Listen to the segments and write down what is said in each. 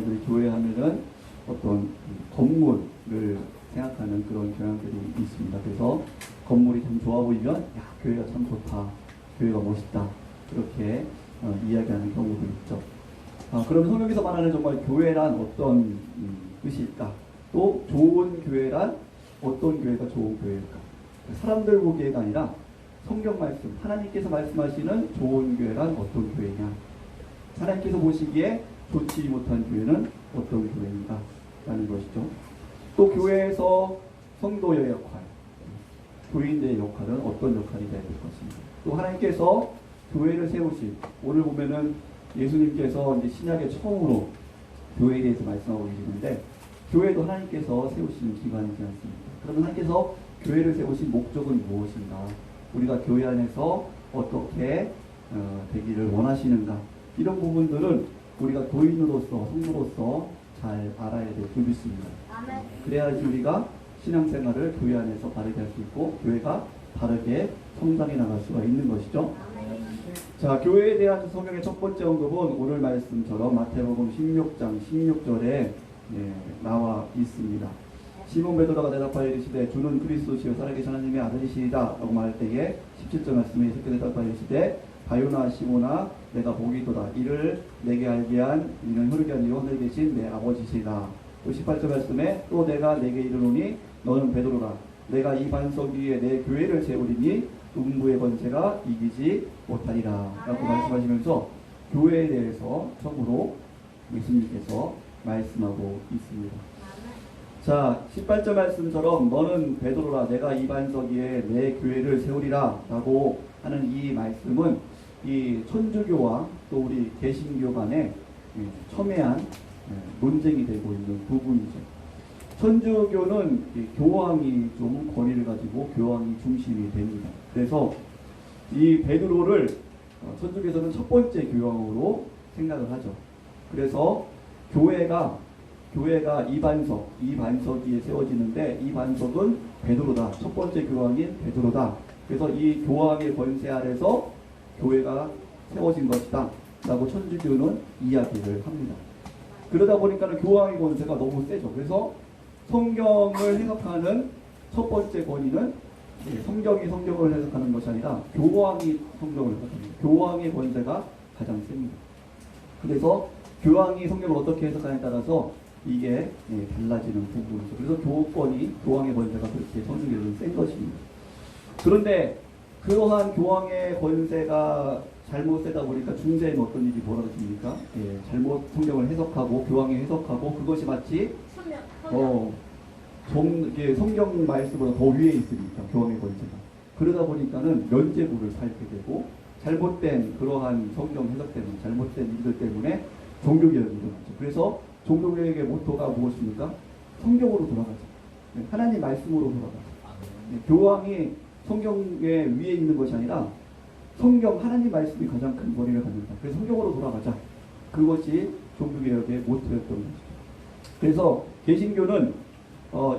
사람들이 교회 하면은 어떤 건물을 생각하는 그런 경향들이 있습니다. 그래서 건물이 참 좋아 보이면 야, 교회가 참 좋다, 교회가 멋있다, 그렇게 이야기하는 경우도 있죠. 그럼 성경에서 말하는 정말 교회란 어떤 뜻일까? 또 좋은 교회란 어떤 교회가 좋은 교회일까? 사람들 보기에가 아니라 성경 말씀, 하나님께서 말씀하시는 좋은 교회란 어떤 교회냐? 하나님께서 보시기에 좋지 못한 교회는 어떤 교회인가? 라는 것이죠. 또 교회에서 성도의 역할, 교인들의 역할은 어떤 역할이 되어야 될 것인가? 또 하나님께서 교회를 세우신, 오늘 보면은 예수님께서 이제 신약에 처음으로 교회에 대해서 말씀하고 계시는데, 교회도 하나님께서 세우신 기관이지 않습니까? 그러면 하나님께서 교회를 세우신 목적은 무엇인가? 우리가 교회 안에서 어떻게 되기를 원하시는가? 이런 부분들은 우리가 교인으로서, 성도로서 잘 알아야 될 부분입니다. 그래야지 우리가 신앙생활을 교회 안에서 바르게 할 수 있고 교회가 바르게 성장해 나갈 수가 있는 것이죠. 자, 교회에 대한 성경의 첫 번째 언급은 오늘 말씀처럼 마태복음 16장 16절에 나와 있습니다. 시몬 베드로가 대답하여 이르시되 주는 그리스도시요 살아계신 하나님의 아들이시리라 라고 말할 때에 17절 말씀에 이렇게 대답하여 이르시되 바요나 시몬아 내가 보기도다 이를 내게 알게 한 이는 혈육이 아니요 하늘에 계신 내 아버지시라. 또 18절 말씀에 또 내가 내게 이르노니 너는 베드로라 내가 이 반석 위에 내 교회를 세우리니 음부의 권세가 이기지 못하리라 라고 말씀하시면서 교회에 대해서 처음으로 예수님께서 말씀하고 있습니다. 자, 18절 말씀처럼 너는 베드로라 내가 이 반석 위에 내 교회를 세우리라 라고 하는 이 말씀은 이 천주교와 또 우리 개신교 간에 첨예한 논쟁이 되고 있는 부분이죠. 천주교는 교황이 좀 권위를 가지고 교황이 중심이 됩니다. 그래서 이 베드로를 천주교에서는 첫 번째 교황으로 생각을 하죠. 그래서 교회가 이 반석 위에 세워지는데 이 반석은 베드로다. 첫 번째 교황인 베드로다. 그래서 이 교황의 권세 아래서 교회가 세워진 것이다 라고 천주교는 이야기를 합니다. 그러다 보니까 교황의 권세가 너무 세죠. 그래서 성경을 해석하는 첫 번째 권위는 성경이 성경을 해석하는 것이 아니라 교황이 성경을 해석합니다. 교황의 권세가 가장 셉니다. 그래서 교황이 성경을 어떻게 해석하냐에 따라서 이게 달라지는 부분이죠. 그래서 교황의 권세가 그렇게 천주교는 센 것입니다. 그런데 그러한 교황의 권세가 잘못 세다 보니까 중세에는 어떤 일이 벌어집니까? 잘못 성경을 해석하고 교황이 해석하고 그것이 마치 성경 말씀보다 더 위에 있으니까 교황의 권세가 그러다 보니까는 면죄부를 살게 되고 잘못된 그러한 성경 해석 때문에 잘못된 일들 때문에 종교개혁이 일어났죠. 그래서 종교개혁의 모토가 무엇입니까? 성경으로 돌아가죠. 하나님 말씀으로 돌아가죠. 교황이 성경의 위에 있는 것이 아니라 성경 하나님 말씀이 가장 큰 권위를 갖는다. 그래서 성경으로 돌아가자. 그것이 종교개혁의 모토였던 것이죠. 그래서 개신교는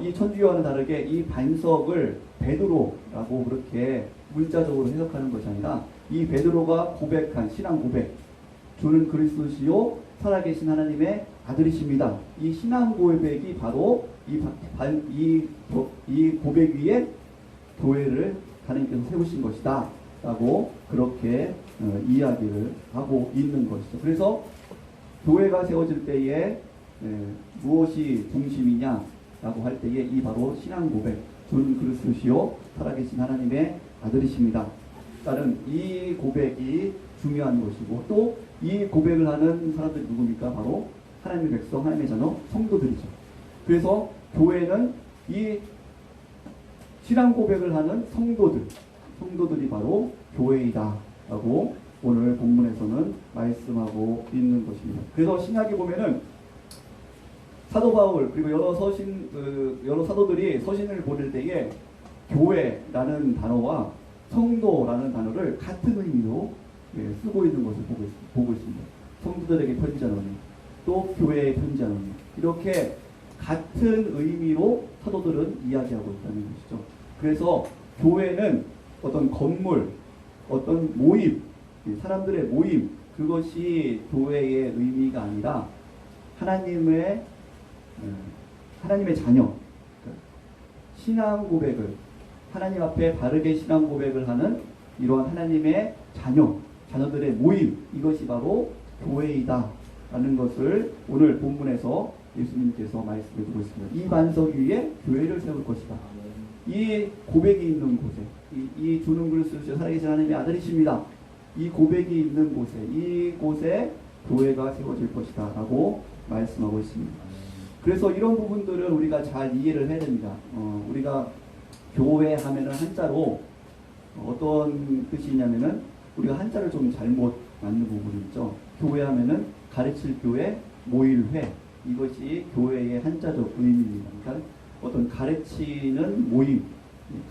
이 천주교와는 다르게 이 반석을 베드로라고 그렇게 문자적으로 해석하는 것이 아니라 이 베드로가 고백한 신앙 고백, 주는 그리스도시요 살아계신 하나님의 아들이십니다. 이 신앙 고백이 바로 이 고백 위에 교회를 하나님께서 세우신 것이다 라고 그렇게 이야기를 하고 있는 것이죠. 그래서 교회가 세워질 때에 무엇이 중심이냐 라고 할 때에 이 바로 신앙 고백, 주는 그리스도시요 살아계신 하나님의 아들이십니다 라는 이 고백이 중요한 것이고 또 이 고백을 하는 사람들이 누굽니까? 바로 하나님의 백성, 하나님의 자녀, 성도들이죠. 그래서 교회는 이 신앙 고백을 하는 성도들이 바로 교회이다 라고 오늘 본문에서는 말씀하고 있는 것입니다. 그래서 신약에 보면은 사도 바울 그리고 여러 사도들이 서신을 보낼 때에 교회라는 단어와 성도라는 단어를 같은 의미로 쓰고 있는 것을 보고 있습니다. 성도들에게 편지하노니 또 교회에 편지하노니 이렇게 같은 의미로 사도들은 이야기하고 있다는 것이죠. 그래서 교회는 어떤 건물, 어떤 모임, 사람들의 모임 그것이 교회의 의미가 아니라 하나님의 하나님의 자녀, 신앙 고백을 하나님 앞에 바르게 신앙 고백을 하는 이러한 하나님의 자녀들의 모임, 이것이 바로 교회이다 라는 것을 오늘 본문에서 예수님께서 말씀해 주고 있습니다. 이 반석 위에 교회를 세울 것이다. 이 고백이 있는 곳에, 이 주는 글을 쓰시어 살아계신 하나님의 아들이십니다. 이 고백이 있는 곳에, 이곳에 교회가 세워질 것이다 라고 말씀하고 있습니다. 그래서 이런 부분들을 우리가 잘 이해를 해야 됩니다. 우리가 교회 하면은 한자로 어떤 뜻이 있냐면은 우리가 한자를 좀 잘못 맞는 부분이 있죠. 교회 하면은 가르칠 교회, 모일 회, 이것이 교회의 한자적 의미입니다. 그러니까 어떤 가르치는 모임,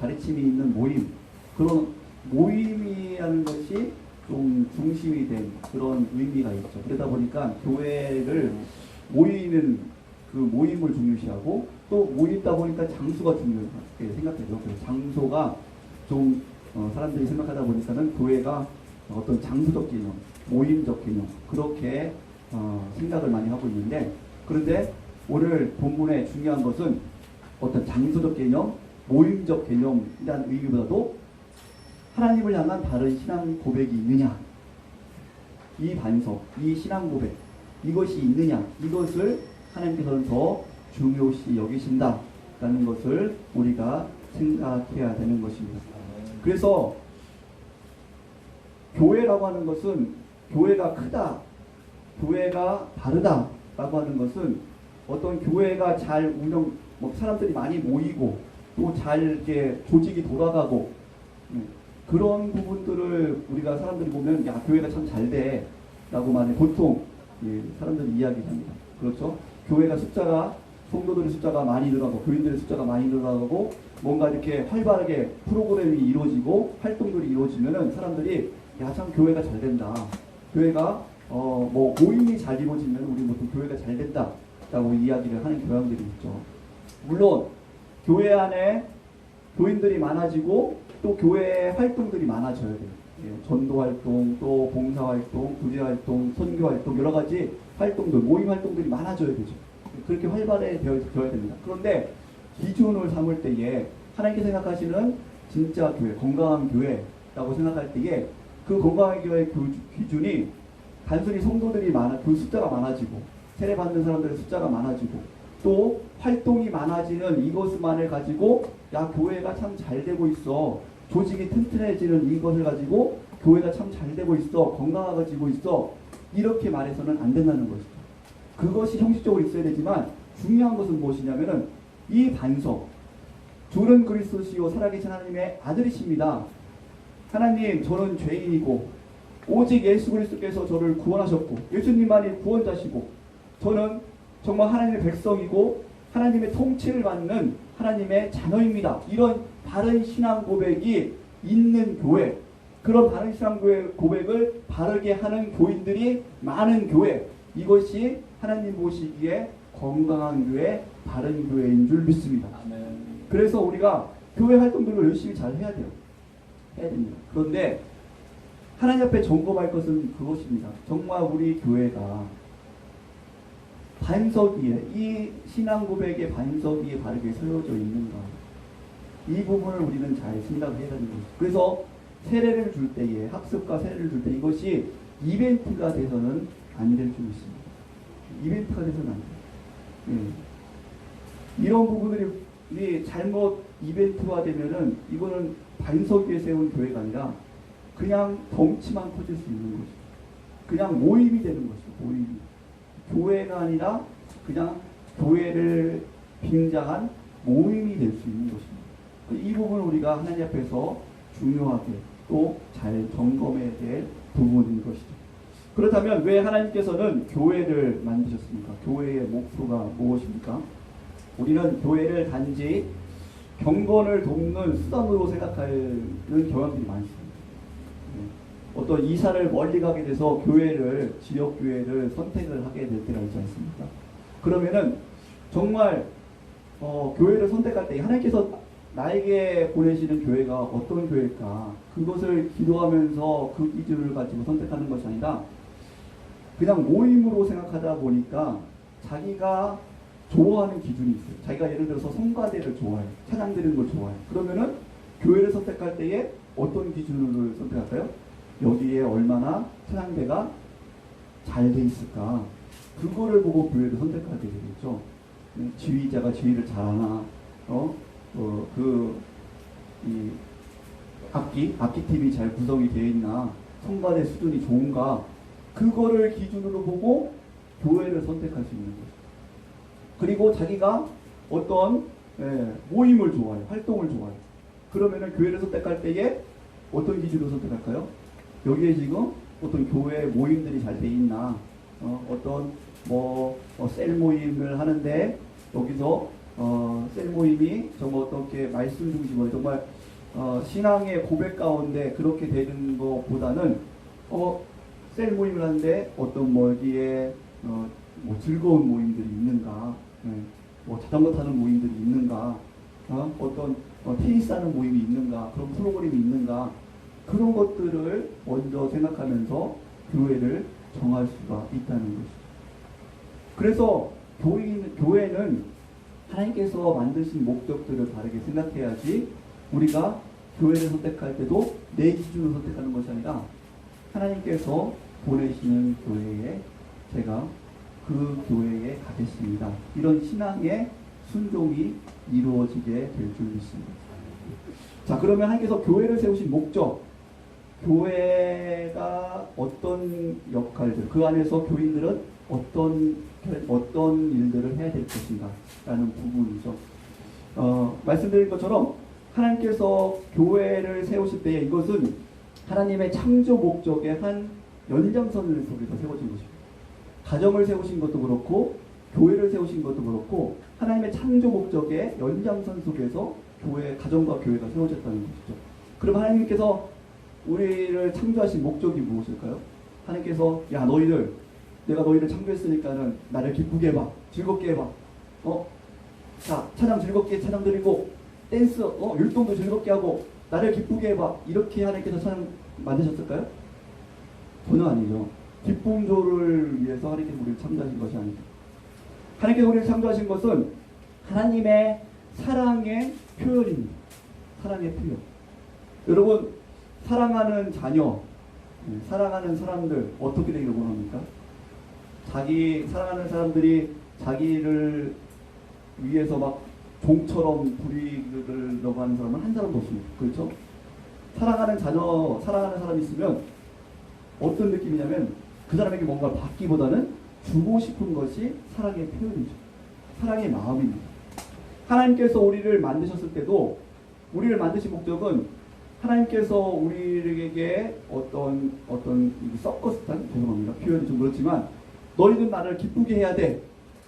가르침이 있는 모임, 그런 모임이라는 것이 좀 중심이 된 그런 의미가 있죠. 그러다 보니까 교회를 모이는 그 모임을 중요시하고 또 모이다 보니까 장소가 중요하게 생각되죠. 그래서 장소가 좀 사람들이 생각하다 보니까는 교회가 어떤 장소적 개념, 모임적 개념, 그렇게 생각을 많이 하고 있는데, 그런데 오늘 본문의 중요한 것은 어떤 장소적 개념, 모임적 개념이라는 의미보다도 하나님을 향한 바른 신앙 고백이 있느냐, 이 반석, 이 신앙 고백, 이것이 있느냐, 이것을 하나님께서는 더 중요시 여기신다라는 것을 우리가 생각해야 되는 것입니다. 그래서 교회라고 하는 것은, 교회가 크다, 교회가 바르다라고 하는 것은 어떤 교회가 잘 사람들이 많이 모이고 또 잘 이렇게 조직이 돌아가고 그런 부분들을 우리가 사람들이 보면 야, 교회가 참 잘 돼 라고 많이 보통 사람들이 이야기합니다. 그렇죠? 교회가 성도들의 숫자가 많이 늘어나고 교인들의 숫자가 많이 늘어나고 뭔가 이렇게 활발하게 프로그램이 이루어지고 활동들이 이루어지면은 사람들이 야, 참 교회가 잘 된다. 교회가 모임이 잘 이루어지면 우리 보통 교회가 잘 된다 라고 이야기를 하는 교양들이 있죠. 물론 교회 안에 교인들이 많아지고 또 교회 활동들이 많아져야 돼요. 전도 활동, 또 봉사 활동, 구제 활동, 선교 활동, 여러 가지 활동들, 모임 활동들이 많아져야 되죠. 그렇게 활발해져야 됩니다. 그런데 기준을 삼을 때에 하나님께 생각하시는 진짜 교회, 건강한 교회라고 생각할 때에 그 건강한 교회의 기준이 단순히 성도들이 그 숫자가 많아지고 세례받는 사람들의 숫자가 많아지고 또 활동이 많아지는 이것만을 가지고 야, 교회가 참 잘 되고 있어, 조직이 튼튼해지는 이것을 가지고 교회가 참 잘 되고 있어, 건강해지고 있어, 이렇게 말해서는 안 된다는 것이죠. 그것이 형식적으로 있어야 되지만 중요한 것은 무엇이냐면은 이 반석, 주는 그리스도시요 살아계신 하나님의 아들이십니다. 하나님, 저는 죄인이고 오직 예수 그리스도께서 저를 구원하셨고 예수님만이 구원자시고 저는 정말 하나님의 백성이고 하나님의 통치를 받는 하나님의 자녀입니다. 이런 바른 신앙 고백이 있는 교회, 그런 바른 신앙 고백을 바르게 하는 교인들이 많은 교회, 이것이 하나님 보시기에 건강한 교회, 바른 교회인 줄 믿습니다. 아멘. 그래서 우리가 교회 활동들을 열심히 잘 해야 돼요. 해야 됩니다. 그런데 하나님 앞에 점검할 것은 그것입니다. 정말 우리 교회가 반석 위에, 이 신앙 고백의 반석 위에 바르게 세워져 있는가, 이 부분을 우리는 잘 생각을 해야 되는 거죠. 그래서 세례를 줄 때에, 학습과 세례를 줄 때 이것이 이벤트가 돼서는 안 될 줄 있습니다. 이벤트가 돼서는 안 돼요. 이런 부분들이 잘못 이벤트화 되면은 이거는 반석 위에 세운 교회가 아니라 그냥 덩치만 커질 수 있는 것이죠. 그냥 모임이 되는 것이죠. 모임이. 교회가 아니라 그냥 교회를 빙자한 모임이 될 수 있는 것입니다. 이 부분을 우리가 하나님 앞에서 중요하게 또 잘 점검해야 될 부분인 것이죠. 그렇다면 왜 하나님께서는 교회를 만드셨습니까? 교회의 목표가 무엇입니까? 우리는 교회를 단지 경건을 돕는 수단으로 생각하는 경향들이 많습니다. 어떤 이사를 멀리 가게 돼서 지역교회를 선택을 하게 될 때가 있지 않습니까? 그러면은 정말 교회를 선택할 때 하나님께서 나에게 보내시는 교회가 어떤 교회일까? 그것을 기도하면서 그 기준을 가지고 선택하는 것이 아니라 그냥 모임으로 생각하다 보니까 자기가 좋아하는 기준이 있어요. 자기가 예를 들어서 성가대를 좋아해요. 찬양 드리는 걸 좋아해요. 그러면은 교회를 선택할 때에 어떤 기준으로 선택할까요? 여기에 얼마나 찬양대가 잘 돼 있을까? 그거를 보고 교회를 선택하게 되겠죠. 지휘자가 지휘를 잘하나, 이 악기팀이 잘 구성이 되어 있나, 성가대 수준이 좋은가, 그거를 기준으로 보고 교회를 선택할 수 있는 거죠. 그리고 자기가 어떤 모임을 좋아해요. 활동을 좋아해요. 그러면은 교회를 선택할 때에 어떤 기준으로 선택할까요? 여기에 지금 어떤 교회 모임들이 잘 돼 있나, 어떤 셀 모임을 하는데 여기서 셀 모임이 정말 어떻게 말씀 중심으로 정말 신앙의 고백 가운데 그렇게 되는 것보다는 셀 모임을 하는데 어떤 여기에 즐거운 모임들이 있는가, 자전거 타는 모임들이 있는가, 어떤 테니스 하는 모임이 있는가, 그런 프로그램이 있는가, 그런 것들을 먼저 생각하면서 교회를 정할 수가 있다는 것이죠. 그래서 교회는 하나님께서 만드신 목적들을 다르게 생각해야지 우리가 교회를 선택할 때도 내 기준으로 선택하는 것이 아니라 하나님께서 보내시는 교회에 제가 그 교회에 가겠습니다. 이런 신앙의 순종이 이루어지게 될 줄 믿습니다. 자, 그러면 하나님께서 교회를 세우신 목적, 교회가 어떤 역할들, 그 안에서 교인들은 어떤 일들을 해야 될 것인가 라는 부분이죠. 말씀드린 것처럼 하나님께서 교회를 세우실 때에 이것은 하나님의 창조 목적의 한 연장선을 속에서 세워진 것입니다. 가정을 세우신 것도 그렇고 교회를 세우신 것도 그렇고 하나님의 창조 목적의 연장선 속에서 가정과 교회가 세워졌다는 것이죠. 그럼 하나님께서 우리를 창조하신 목적이 무엇일까요? 하나님께서 내가 너희를 창조했으니까는 나를 기쁘게 해봐, 즐겁게 해봐. 자, 찬양 즐겁게 찬양 드리고 댄스, 율동도 즐겁게 하고 나를 기쁘게 해봐. 이렇게 하나님께서 찬양 만드셨을까요? 전혀 아니죠. 기쁨조를 위해서 하나님께서 우리를 창조하신 것이 아니죠. 하나님께서 우리를 창조하신 것은 하나님의 사랑의 표현입니다. 사랑의 표현. 여러분, 사랑하는 자녀, 사랑하는 사람들 어떻게 되기를 원합니까? 사랑하는 사람들이 자기를 위해서 막 종처럼 부리려고 하는 사람은 한 사람도 없습니다. 그렇죠? 사랑하는 자녀, 사랑하는 사람이 있으면 어떤 느낌이냐면 그 사람에게 뭔가 받기보다는 주고 싶은 것이 사랑의 표현이죠. 사랑의 마음입니다. 하나님께서 우리를 만드셨을 때도 우리를 만드신 목적은 하나님께서 우리에게 어떤 서커스탄, 죄송합니다. 표현이 좀 그렇지만 너희는 나를 기쁘게 해야 돼.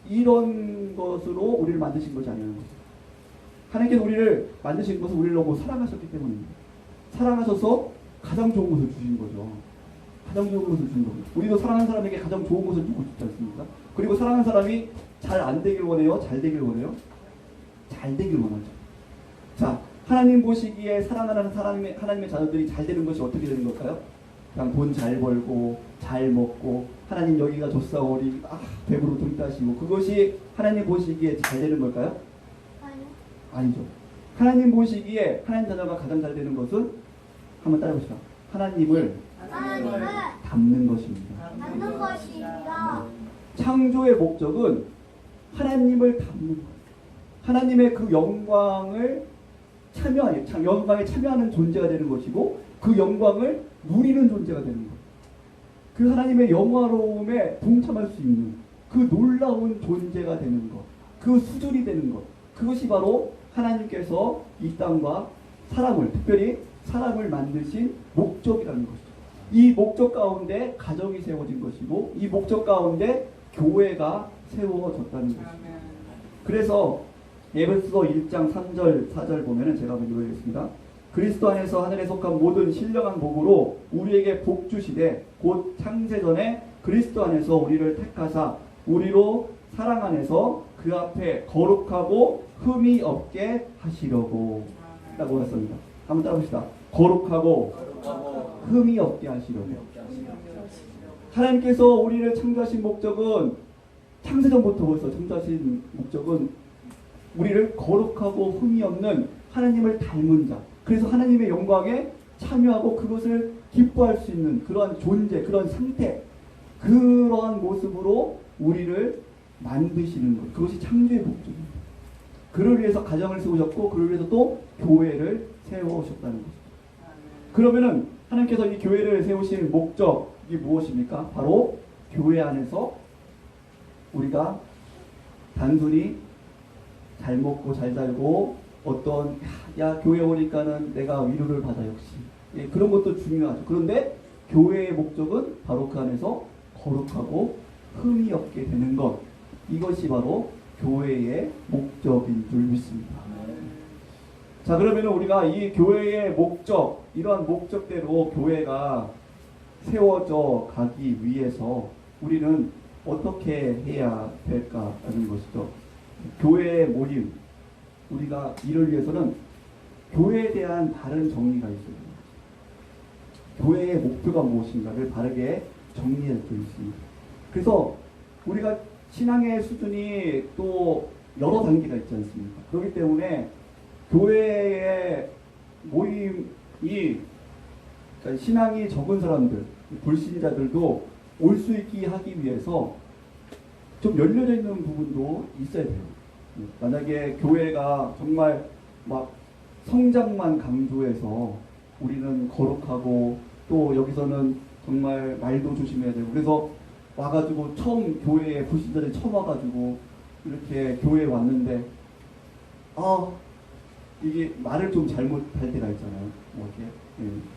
이런 것으로 우리를 만드신 것이 아니라는 거죠. 하나님께서 우리를 만드신 것은 우리를 너무 사랑하셨기 때문입니다. 사랑하셔서 가장 좋은 것을 주신 거죠. 가장 좋은 것을 주신 겁니다. 우리도 사랑하는 사람에게 가장 좋은 것을 주고 싶지 않습니까? 그리고 사랑하는 사람이 잘 안 되길 원해요? 잘 되길 원해요? 잘 되길 원하죠. 자, 하나님 보시기에 사랑하는 하나님의 자녀들이 잘 되는 것이 어떻게 되는 걸까요? 그냥 돈 잘 벌고 잘 먹고 하나님 여기가 좋사오니 배부르 돈 따시고 그것이 하나님 보시기에 잘 되는 걸까요? 아니죠. 하나님 보시기에 하나님 자녀가 가장 잘 되는 것은 한번 따라해보시죠. 하나님을 닮는 것입니다. 닮는 것입니다. 창조의 목적은 하나님을 닮는 것. 하나님의 그 영광에 참여하는 존재가 되는 것이고 그 영광을 누리는 존재가 되는 것. 그 하나님의 영화로움에 동참할 수 있는 그 놀라운 존재가 되는 것. 그 수준이 되는 것. 그것이 바로 하나님께서 이 땅과 특별히 사람을 만드신 목적이라는 것이죠. 이 목적 가운데 가정이 세워진 것이고 이 목적 가운데 교회가 세워졌다는 것입니다. 그래서 에베소서 1장 3절 4절 보면은 제가 한번 읽어드리겠습니다. 그리스도 안에서 하늘에 속한 모든 신령한 복으로 우리에게 복 주시되 곧 창세전에 그리스도 안에서 우리를 택하사 우리로 사랑 안에서 그 앞에 거룩하고 흠이 없게 하시려고 라고 했습니다. 한번 따라봅시다. 거룩하고 흠이 없게 하시려고. 하나님께서 우리를 창조하신 목적은 창세전부터 벌써 창조하신 목적은 우리를 거룩하고 흠이 없는 하나님을 닮은 자, 그래서 하나님의 영광에 참여하고 그것을 기뻐할 수 있는 그러한 존재, 그런 상태, 그러한 모습으로 우리를 만드시는 것, 그것이 창조의 목적입니다. 그를 위해서 가정을 세우셨고 그를 위해서 또 교회를 세우셨다는 것입니다. 그러면은 하나님께서 이 교회를 세우신 목적이 무엇입니까? 바로 교회 안에서 우리가 단순히 잘 먹고 잘 살고 어떤 야 교회 오니까는 내가 위로를 받아 역시 그런 것도 중요하죠. 그런데 교회의 목적은 바로 그 안에서 거룩하고 흠이 없게 되는 것, 이것이 바로 교회의 목적인 줄 믿습니다. 자, 그러면 우리가 이 교회의 목적, 이러한 목적대로 교회가 세워져 가기 위해서 우리는 어떻게 해야 될까 하는 것이죠. 교회의 모임, 우리가 이를 위해서는 교회에 대한 바른 정리가 있어요. 교회의 목표가 무엇인가를 바르게 정리할 수 있습니다. 그래서 우리가 신앙의 수준이 또 여러 단계가 있지 않습니까? 그렇기 때문에 교회의 모임이, 그러니까 신앙이 적은 사람들, 불신자들도 올 수 있게 하기 위해서 좀 열려져 있는 부분도 있어야 돼요. 만약에 교회가 정말 막 성장만 강조해서 우리는 거룩하고 또 여기서는 정말 말도 조심해야 되고, 그래서 와가지고 처음 교회에 불신자들이 처음 와가지고 이렇게 교회에 왔는데 이게 말을 좀 잘못할 때가 있잖아요. 뭐 이렇게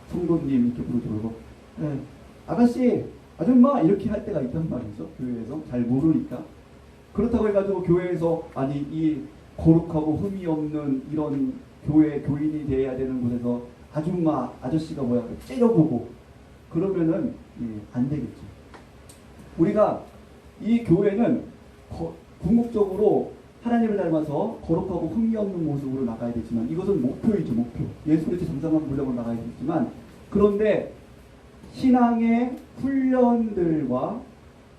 성도님 이렇게 부르고 아가씨, 아줌마 이렇게 할 때가 있단 말이죠. 교회에서 잘 모르니까. 그렇다고 해가지고 교회에서 아니 이 거룩하고 흠이 없는 이런 교회 교인이 돼야 되는 곳에서 아줌마, 아저씨가 뭐야 째려보고 그러면은 안 되겠죠. 우리가 이 교회는 궁극적으로 하나님을 닮아서 거룩하고 흠이 없는 모습으로 나가야 되지만, 이것은 목표이죠. 목표. 예수 그리스도 정상한 분량으로 나가야 되지만, 그런데 신앙의 훈련들과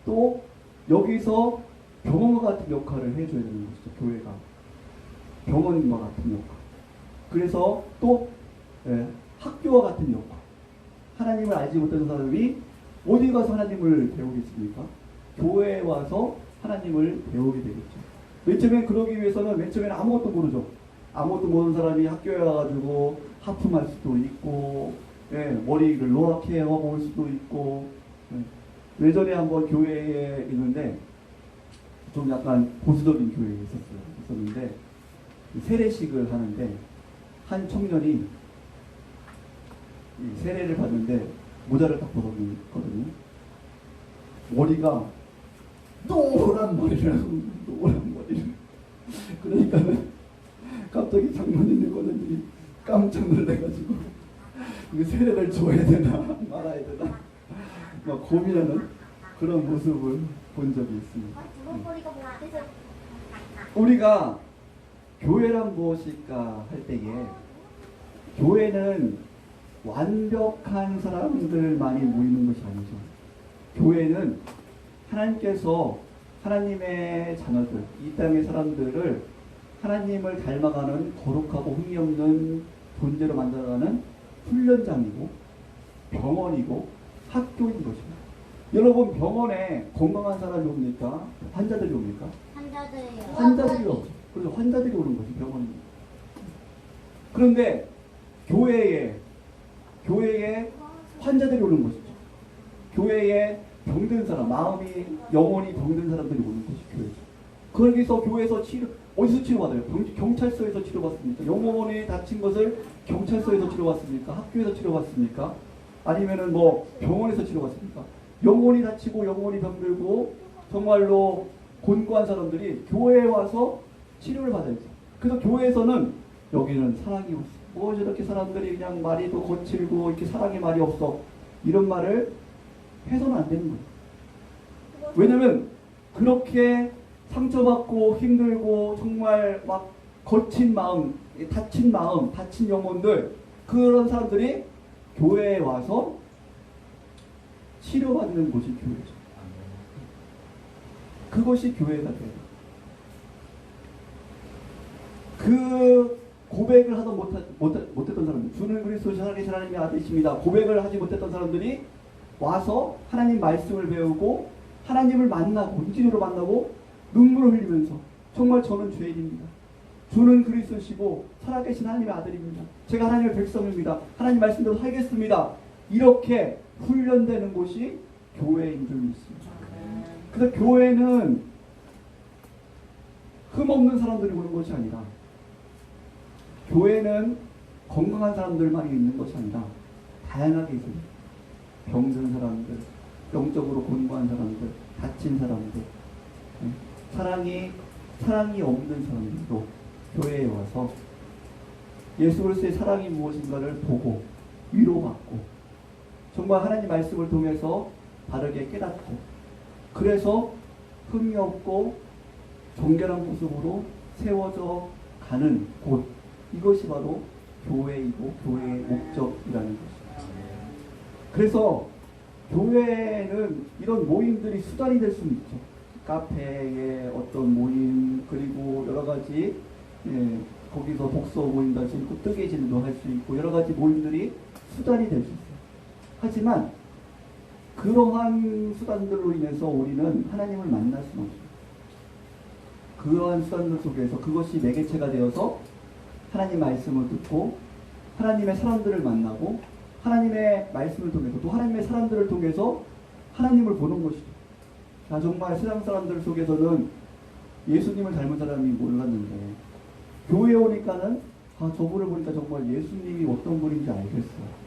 또 여기서 병원과 같은 역할을 해줘야 되는 것이죠. 교회가 병원과 같은 역할. 그래서 또 학교와 같은 역할. 하나님을 알지 못하는 사람이 어디 가서 하나님을 배우겠습니까? 교회에 와서 하나님을 배우게 되겠죠. 맨 처음에 그러기 위해서는 맨 처음에는 아무것도 모르죠. 아무것도 모르는 사람이 학교에 와가지고 하품할 수도 있고, 머리를 노랗게 하고 올 수도 있고. 예전에 한번 교회에 있는데 좀 약간 보수적인 교회에 있었는데 세례식을 하는데 한 청년이 세례를 받는데 모자를 딱 벗었거든요. 머리가 노란 머리를. 그러니까는 갑자기 장로님 거든들이 깜짝 놀래가지고 이거 세례를 줘야 되나 말아야 되나 막 고민하는 그런 모습을 본 적이 있습니다. 우리가 교회란 무엇일까 할 때에 교회는 완벽한 사람들만이 모이는 것이 아니죠. 교회는 하나님께서 하나님의 자녀들, 이 땅의 사람들을 하나님을 닮아가는 거룩하고 흠이 없는 존재로 만들어가는 훈련장이고 병원이고 학교인 것입니다. 여러분, 병원에 건강한 사람이 옵니까? 환자들이 옵니까? 환자들이요. 환자들이 오죠. 그래서 환자들이 오는 것이 병원입니다. 그런데 교회에 환자들이 오는 것이죠. 교회에 병든 사람, 마음이 영혼이 병든 사람들이 오는 것이 교회죠. 거기서 교회에서 어디서 치료받아요? 경찰서에서 치료받습니까? 영혼이 다친 것을 경찰서에서 치료받습니까? 학교에서 치료받습니까? 아니면은 뭐 병원에서 치료받습니까? 영혼이 다치고 영혼이 병들고 정말로 곤고한 사람들이 교회에 와서 치료를 받아야죠. 그래서 교회에서는 여기는 사랑이 없어. 뭐 저렇게 사람들이 그냥 말이 또 거칠고 이렇게 사랑의 말이 없어. 이런 말을 해서는 안 되는 거예요. 왜냐면 그렇게 상처받고 힘들고 정말 막 거친 마음, 다친 영혼들, 그런 사람들이 교회에 와서 치료받는 곳이 교회죠. 그것이 교회가 돼요. 그 고백을 하던 못했던 사람들, 주는 그리스도 살아계신 하나님의 아들이십니다. 고백을 하지 못했던 사람들이 와서 하나님 말씀을 배우고 하나님을 만나고 인진으로 만나고 눈물을 흘리면서 정말 저는 죄인입니다. 주는 그리스도시고 살아계신 하나님의 아들입니다. 제가 하나님의 백성입니다. 하나님 말씀대로 살겠습니다. 이렇게 훈련되는 곳이 교회인 줄 믿습니다. 그래서 교회는 흠없는 사람들이 오는 것이 아니라, 교회는 건강한 사람들만 있는 것이 아니라 다양하게 있습니다. 병든 사람들, 영적으로 곤고한 사람들, 다친 사람들, 사랑이 없는 사람들도 교회에 와서 예수 그리스도의 사랑이 무엇인가를 보고 위로받고 정말 하나님 말씀을 통해서 바르게 깨닫고, 그래서 흠이 없고 정결한 모습으로 세워져 가는 곳, 이것이 바로 교회이고 교회의 목적이라는 것입니다. 그래서 교회는 이런 모임들이 수단이 될 수는 있죠. 카페의 어떤 모임, 그리고 여러 가지 거기서 독서 모임도 할 수 있고 뜨개질도 할 수 있고 여러 가지 모임들이 수단이 될 수 있어요. 하지만 그러한 수단들로 인해서 우리는 하나님을 만날 수는 없어요. 그러한 수단들 속에서 그것이 매개체가 되어서 하나님 말씀을 듣고 하나님의 사람들을 만나고 하나님의 말씀을 통해서 또 하나님의 사람들을 통해서 하나님을 보는 것이죠. 정말 세상 사람들 속에서는 예수님을 닮은 사람이 몰랐는데 교회에 오니까는 저분을 보니까 정말 예수님이 어떤 분인지 알겠어요.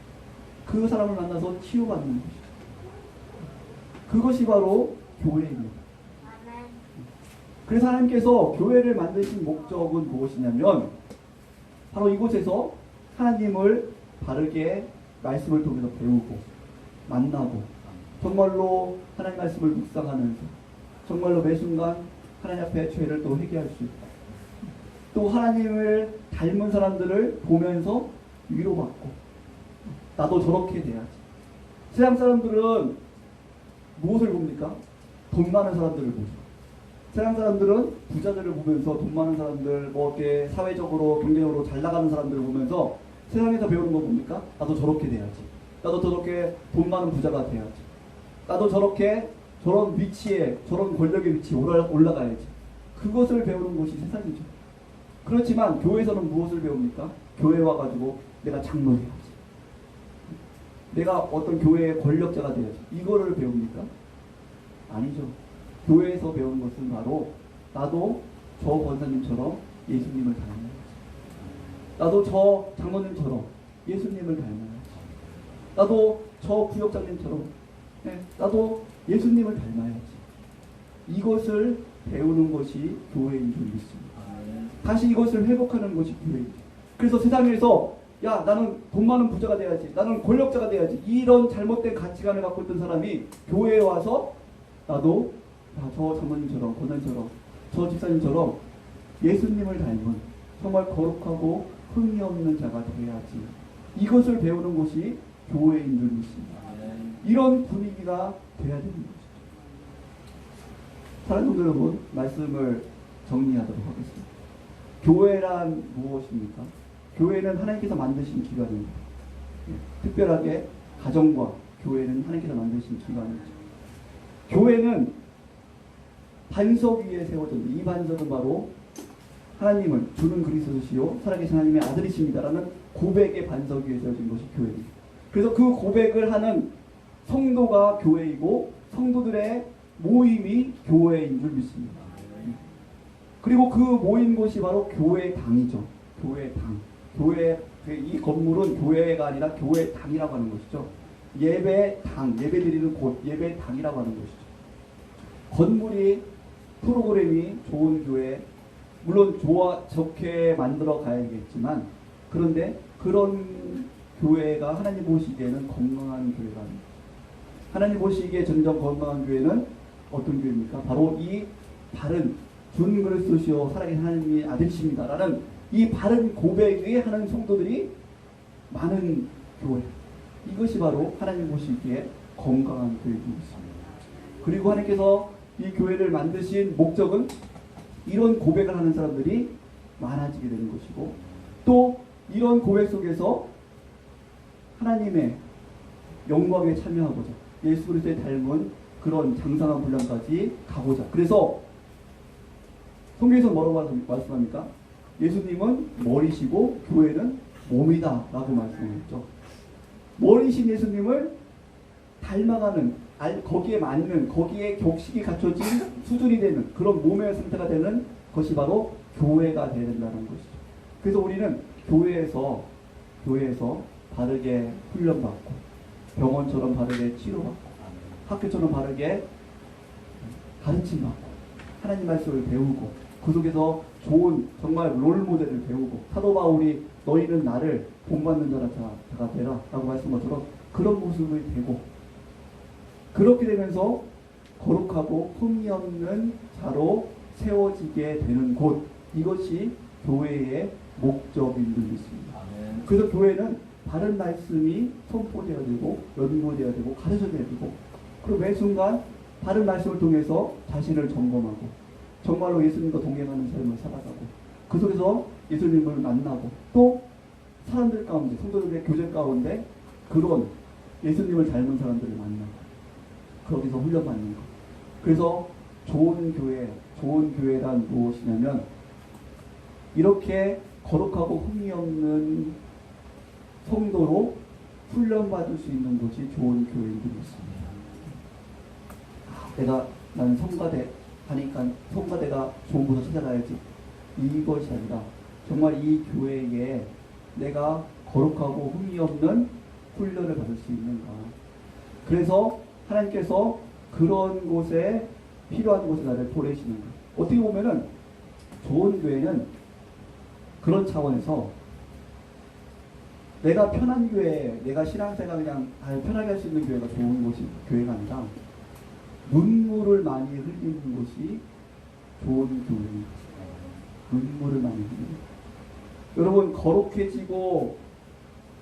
그 사람을 만나서 치유받는 것이죠. 그것이 바로 교회입니다. 그래서 하나님께서 교회를 만드신 목적은 무엇이냐면 바로 이곳에서 하나님을 바르게 말씀을 통해서 배우고 만나고 정말로 하나님 말씀을 묵상하면서 정말로 매 순간 하나님 앞에 죄를 또 회개할 수 있고 또 하나님을 닮은 사람들을 보면서 위로받고 나도 저렇게 돼야지. 세상 사람들은 무엇을 봅니까? 돈 많은 사람들을 보죠. 세상 사람들은 부자들을 보면서 돈 많은 사람들, 이렇게 사회적으로 경제적으로 잘 나가는 사람들을 보면서 세상에서 배우는 거 뭡니까? 나도 저렇게 돼야지. 나도 저렇게 돈 많은 부자가 돼야지. 나도 저렇게 저런 위치에, 저런 권력의 위치에 올라가야지. 그것을 배우는 것이 세상이죠. 그렇지만 교회에서는 무엇을 배웁니까? 교회 와가지고 내가 장로 돼야지. 내가 어떤 교회의 권력자가 돼야지. 이거를 배웁니까? 아니죠. 교회에서 배우는 것은 바로 나도 저 권사님처럼 예수님을 닮아야지. 나도 저 장로님처럼 예수님을 닮아야지. 나도 저 구역장님처럼 나도 예수님을 닮아야지. 이것을 배우는 것이 교회인 줄 믿습니다. 다시 이것을 회복하는 것이 교회입니다. 그래서 세상에서 야 나는 돈 많은 부자가 돼야지, 나는 권력자가 돼야지, 이런 잘못된 가치관을 갖고 있던 사람이 교회에 와서 나도 저 장로님처럼 권사님처럼 저 집사님처럼 예수님을 닮은 정말 거룩하고 흠이 없는 자가 돼야지. 이것을 배우는 것이 교회인 줄 믿습니다. 이런 분위기가 돼야 되는 것이죠. 사랑하는 성도 여러분, 말씀을 정리하도록 하겠습니다. 교회란 무엇입니까? 교회는 하나님께서 만드신 기관입니다. 특별하게 가정과 교회는 하나님께서 만드신 기관이죠. 교회는 반석 위에 세워졌는데 이 반석은 바로 하나님을 주는 그리스도시요 살아계신 하나님의 아들이십니다라는 고백의 반석 위에 세워진 것이 교회입니다. 그래서 그 고백을 하는 성도가 교회이고 성도들의 모임이 교회인 줄 믿습니다. 그리고 그 모인 곳이 바로 교회당이죠. 교회당. 이 건물은 교회가 아니라 교회당이라고 하는 것이죠. 예배당, 예배드리는 곳, 예배당이라고 하는 것이죠. 건물이 프로그램이 좋은 교회, 물론 좋게 만들어 가야겠지만 그런데 그런 교회가 하나님 보시기에는 건강한 교회가 아닙니다. 하나님 보시기에 진정 건강한 교회는 어떤 교회입니까? 바로 이 바른 준 그리스도시요 살아계신 하나님의 아들이십니다라는 이 바른 고백에 하는 성도들이 많은 교회. 이것이 바로 하나님 보시기에 건강한 교회입니다. 그리고 하나님께서 이 교회를 만드신 목적은 이런 고백을 하는 사람들이 많아지게 되는 것이고, 또 이런 고백 속에서 하나님의 영광에 참여하고자 예수 그리스도의 닮은 그런 장성한 분량까지 가고자. 그래서 성경에서 뭐라고 말씀합니까? 예수님은 머리시고 교회는 몸이다 라고 말씀했죠. 머리신 예수님을 닮아가는, 거기에 맞는, 거기에 격식이 갖춰진 수준이 되는 그런 몸의 상태가 되는 것이 바로 교회가 되어야 된다는 것이죠. 그래서 우리는 교회에서 바르게 훈련받고, 병원처럼 바르게 치료받고, 학교처럼 바르게 가르침받고, 하나님 말씀을 배우고, 그 속에서 좋은 정말 롤모델을 배우고, 사도 바울이 너희는 나를 본받는 자가 되라 라고 말씀한 것처럼 그런 모습을 되고, 그렇게 되면서 거룩하고 흠이 없는 자로 세워지게 되는 곳, 이것이 교회의 목적인 줄 믿습니다. 그래서 교회는 바른 말씀이 선포되어야 되고 연구되어야 되고 가르쳐져야 되고, 그리고 매 순간 바른 말씀을 통해서 자신을 점검하고 정말로 예수님과 동행하는 삶을 살아가고, 그 속에서 예수님을 만나고, 또 사람들 가운데, 성도들의 교제 가운데 그런 예수님을 닮은 사람들을 만나고 거기서 훈련받는 것. 그래서 좋은 교회란 무엇이냐면 이렇게 거룩하고 흠이 없는 성도로 훈련받을 수 있는 곳이 좋은 교회인 줄 믿습니다. 나는 성가대 하니까 성가대가 좋은 곳을 찾아가야지, 이것이 아니라 정말 이 교회에 내가 거룩하고 흠이 없는 훈련을 받을 수 있는가. 그래서 하나님께서 그런 곳에, 필요한 곳에 나를 보내시는 거예요. 어떻게 보면은 좋은 교회는 그런 차원에서 내가 편한 교회, 내가 신앙생활 그냥 편하게 할 수 있는 교회가 좋은 곳이 교회가 아니라 눈물을 많이 흘리는 곳이 좋은 교회입니다. 눈물을 많이 흘리는. 여러분, 거룩해지고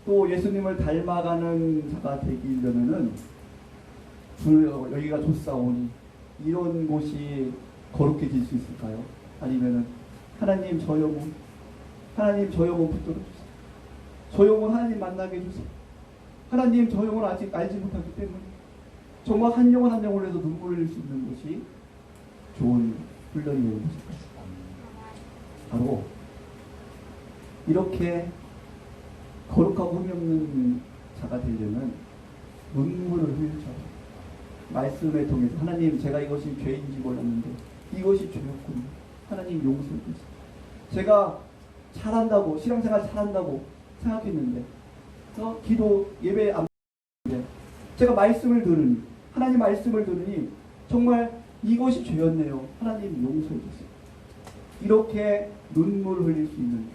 또 예수님을 닮아가는 자가 되기려면은 여기가 좋사오니 이런 곳이 거룩해질 수 있을까요? 아니면은 하나님 저 영혼 붙들어 주세요. 저 영혼 하나님 만나게 해주세요. 하나님 저 영혼 아직 알지 못하기 때문에 정말 한 영혼 한 영혼을 해서 눈물을 흘릴 수 있는 것이 좋은 훈련이 되는 것입니다. 바로 이렇게 거룩하고 흠이 없는 자가 되려면 눈물을 흘려줘야 돼요. 말씀을 통해서 하나님, 제가 이것이 죄인지 몰랐는데 이것이 죄였군요. 하나님 용서해 주세요. 제가 잘한다고, 신앙생활 잘한다고 생각했는데 기도 예배 안 했는데 제가 말씀을 들으니, 하나님 말씀을 들으니 정말 이것이 죄였네요. 하나님 용서해 주세요. 이렇게 눈물을 흘릴 수 있는 교회,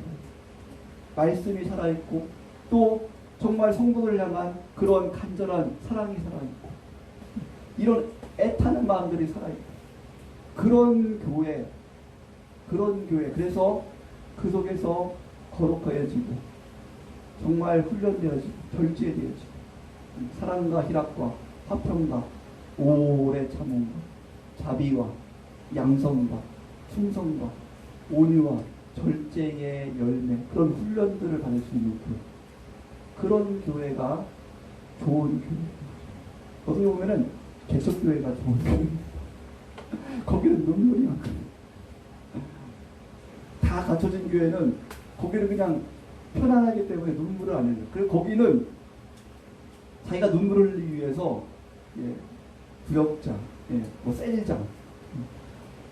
말씀이 살아있고 또 정말 성도를 향한 그런 간절한 사랑이 살아있고 이런 애타는 마음들이 살아있고 그런 교회. 그래서 그 속에서 거룩해지고 정말 훈련되어지고 절제되어지고 사랑과 희락과 화평과 오래 참음과 자비와 양성과 충성과 온유와 절제의 열매, 그런 훈련들을 받을 수 있는 교회. 그런 교회가 좋은 교회. 어떻게 보면은 개척교회가 좋은 교회. 거기는 눈물이 많거든요. 다 갖춰진 교회는 거기는 그냥 편안하기 때문에 눈물을 안 흘려요. 그리고 거기는 자기가 눈물을 흘리기 위해서 부역자, 뭐 셀장,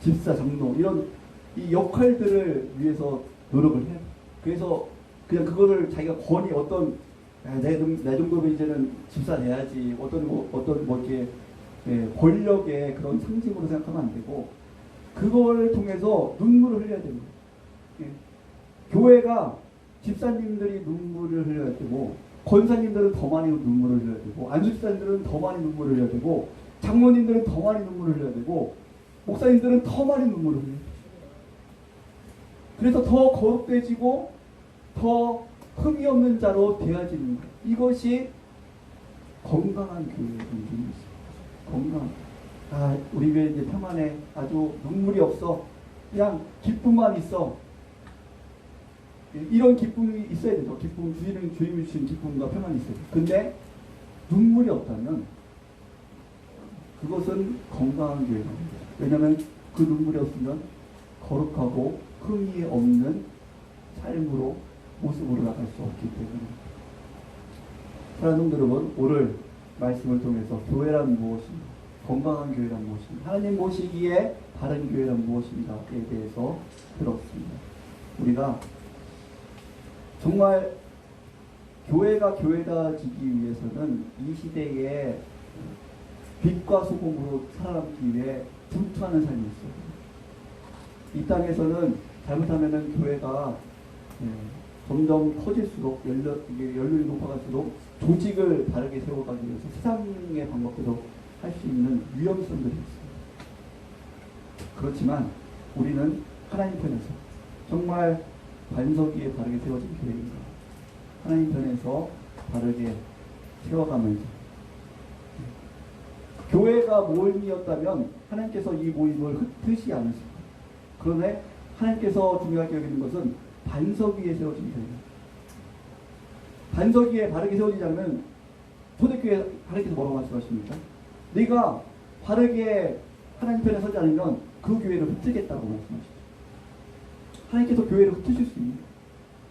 집사, 장로 이런 이 역할들을 위해서 노력을 해요. 그래서 그냥 그거를 자기가 권위 내 정도로 이제는 집사 돼야지 어떤 이렇게 권력의 그런 상징으로 생각하면 안 되고 그걸 통해서 눈물을 흘려야 됩니다. 교회가 집사님들이 눈물을 흘려야 되고 권사님들은 더 많이 눈물을 흘려야 되고 안수집사님들은 더 많이 눈물을 흘려야 되고 장로님들은 더 많이 눈물을 흘려야 되고 목사님들은 더 많이 눈물을 흘려야 돼요. 그래서 더 거룩해지고 더 흠이 없는 자로 되어지는 것. 이것이 건강한 교회의 의미입니다. 건강. 우리 교회 이제 평안해. 아주 눈물이 없어. 그냥 기쁨만 있어. 이런 기쁨이 있어야 되죠. 기쁨, 주님이 주신 기쁨과 평안이 있어요. 근데 눈물이 없다면 그것은 건강한 교회가 아닙니다. 왜냐하면 그 눈물이 없으면 거룩하고 흠이 없는 삶으로 모습으로 나갈 수 없기 때문에 사랑하는 여러분, 오늘 말씀을 통해서 교회란 무엇인가, 건강한 교회란 무엇인가, 하나님 모시기에 바른 교회란 무엇인가에 대해서 들었습니다. 우리가 정말 교회가 교회다지기 위해서는 이 시대에 빛과 소금으로 살아남기 위해 분투하는 삶이 있어요. 이 땅에서는 잘못하면은 교회가 점점 커질수록 연륜이 높아갈수록 조직을 바르게 세워가기 위해서 세상의 방법대로 할 수 있는 위험성들이 있습니다. 그렇지만 우리는 하나님 편에서 정말 반석 위에 바르게 세워진 교회인가, 하나님 편에서 바르게 세워가면서 교회가 모임이었다면 하나님께서 이 모임을 흩으시 않으실 거예요. 그런데 하나님께서 중요하게 여기는 것은 반석 위에 세워진 교회입니다. 반석 위에 바르게 세워지지 않으면 초대교회 하나님께서 뭐라고 말씀하십니까? 네가 바르게 하나님 편에 서지 않으면 그 교회를 흩뜨겠다고 말씀하시죠. 하나님께서 교회를 흩으실 수 있는,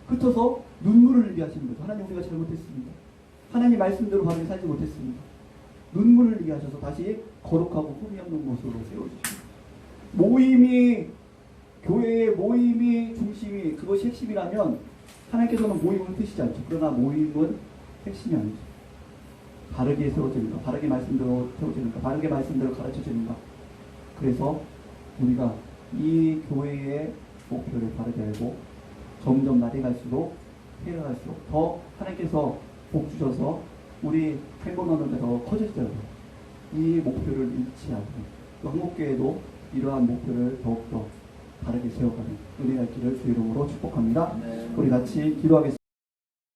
흩어서 눈물을 흘리게 하시는 거죠. 하나님, 우리가 잘못했습니다. 하나님 말씀대로 바르게 살지 못했습니다. 눈물을 흘리게 하셔서 다시 거룩하고 흠이 없는 모습으로 세워주십니다. 모임이, 교회의 모임이 중심이, 그것이 핵심이라면 하나님께서는 모임을 흩으시지 않죠. 그러나 모임은 핵심이 아니죠. 바르게 세워지는가, 바르게 말씀대로 세워지는가, 바르게 말씀대로 가르쳐지는가. 그래서 우리가 이 교회의 목표를 바르게 알고 점점 날이 갈수록 해가 갈수록 더 하나님께서 복 주셔서 우리 행복하는 데서 커지더라고요. 이 목표를 잃지 않고 또 한국교회도 이러한 목표를 더욱더 바르게 세워가는 은혜가 있기를 주 이름으로 축복합니다. 우리 같이 기도하겠습니다.